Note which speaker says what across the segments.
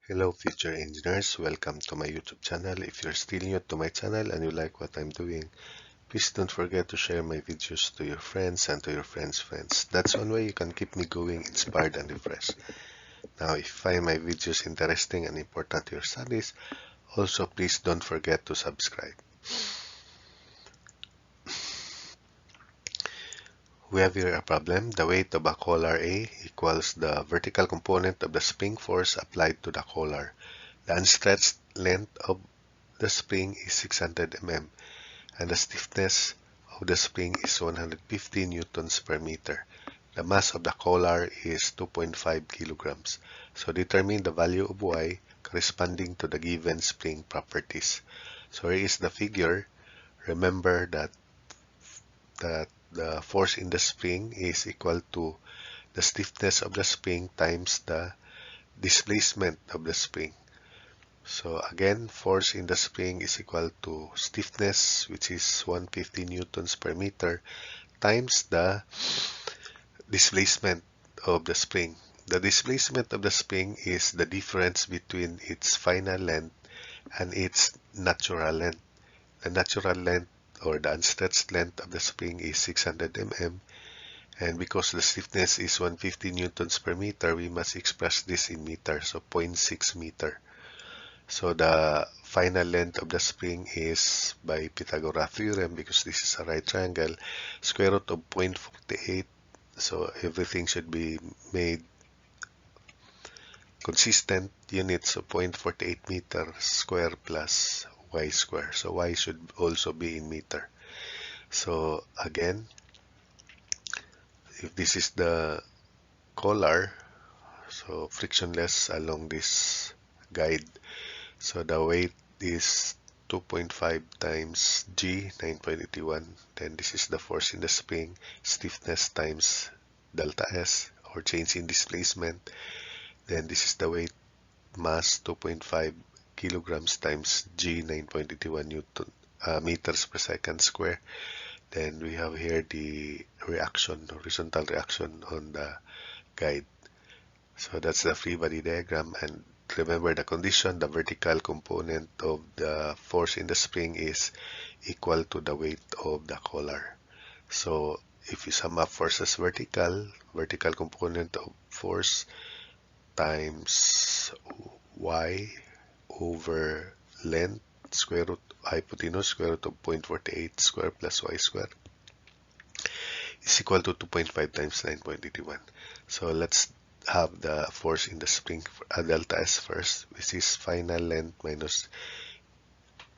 Speaker 1: Hello future engineers, welcome to my YouTube channel. If you're still new to my channel and you like what I'm doing, please don't forget to share my videos to your friends and to your friends' friends. That's one way you can keep me going, inspired and refreshed. Now, if you find my videos interesting and important to your studies, also please don't forget to subscribe. We have here a problem. The weight of a collar A equals the vertical component of the spring force applied to the collar. The unstretched length of the spring is 600 mm and the stiffness of the spring is 150 newtons per meter. The mass of the collar is 2.5 kilograms. So determine the value of Y corresponding to the given spring properties. So here is the figure. Remember that the force in the spring is equal to the stiffness of the spring times the displacement of the spring. So again, force in the spring is equal to stiffness, which is 150 newtons per meter, times the displacement of the spring. The displacement of the spring is the difference between its final length and its natural length. The natural length or the unstretched length of the spring is 600 mm, and because the stiffness is 150 newtons per meter, we must express this in meters, so 0.6 meter. So the final length of the spring is, by Pythagoras theorem, because this is a right triangle, square root of 0.48. So everything should be made consistent units of 0.48 meter square plus y square. So y should also be in meter. So again, if this is the collar, so frictionless along this guide, so the weight is 2.5 times G, 9.81. Then this is the force in the spring, stiffness times delta S, or change in displacement. Then this is the weight, mass, 2.5 kilograms times G, 9.81 meters per second square. Then we have here the reaction, horizontal reaction on the guide. So that's the free body diagram, and remember the condition, the vertical component of the force in the spring is equal to the weight of the collar. So if you sum up forces vertical component of force times y over length square root hypotenuse square root of 0.48 square plus y square is equal to 2.5 times 9.81. So let's have the force in the spring delta S first, which is final length minus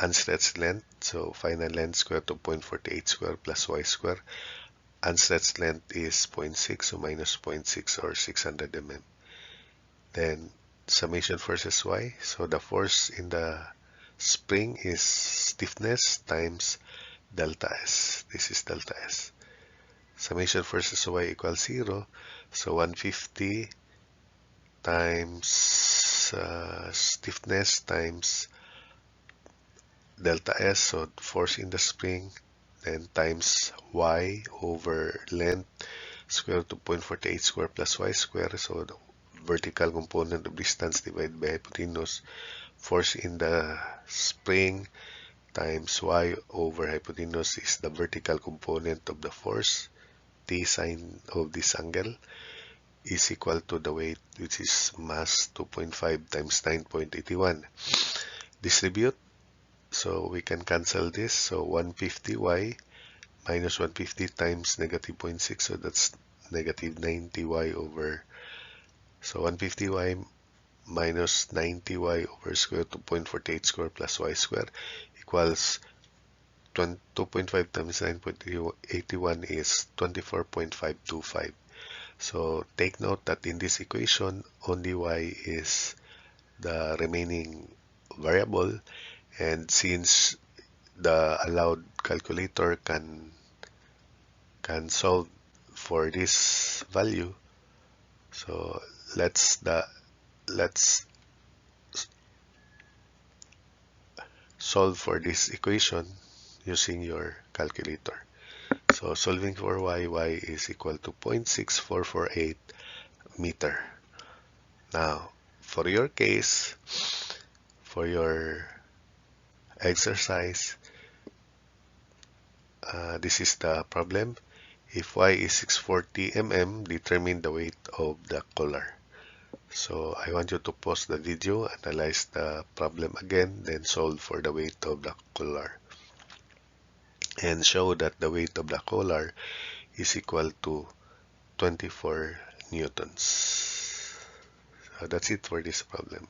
Speaker 1: unstretched length. So final length square root of 0.48 square plus y square. Unstretched length is 0.6, so minus 0.6 or 600 mm. Then summation forces y. So the force in the spring is stiffness times delta S. This is delta S. Summation forces y equals 0. So 150 times stiffness times delta S, so force in the spring, then times y over length square root of 0.48 square plus y square, so the vertical component of distance divided by hypotenuse, force in the spring times y over hypotenuse is the vertical component of the force, t sine of this angle is equal to the weight, which is mass 2.5 times 9.81. Distribute, so we can cancel this. So 150y minus 150 times negative 0.6, so that's negative 90y over, so 150y minus 90y over square root of 0.48 square plus y square equals 2.5 times 9.81 is 24.525. So take note that in this equation, only y is the remaining variable, and since the allowed calculator can solve for this value, so let's solve for this equation using your calculator. So solving for y is equal to 0.6448 meter. Now for your case, for your exercise, this is the problem. If y is 640 mm, determine the weight of the collar. So I want you to pause the video, analyze the problem again, then solve for the weight of the collar. And show that the weight of the collar is equal to 24 newtons. So that's it for this problem.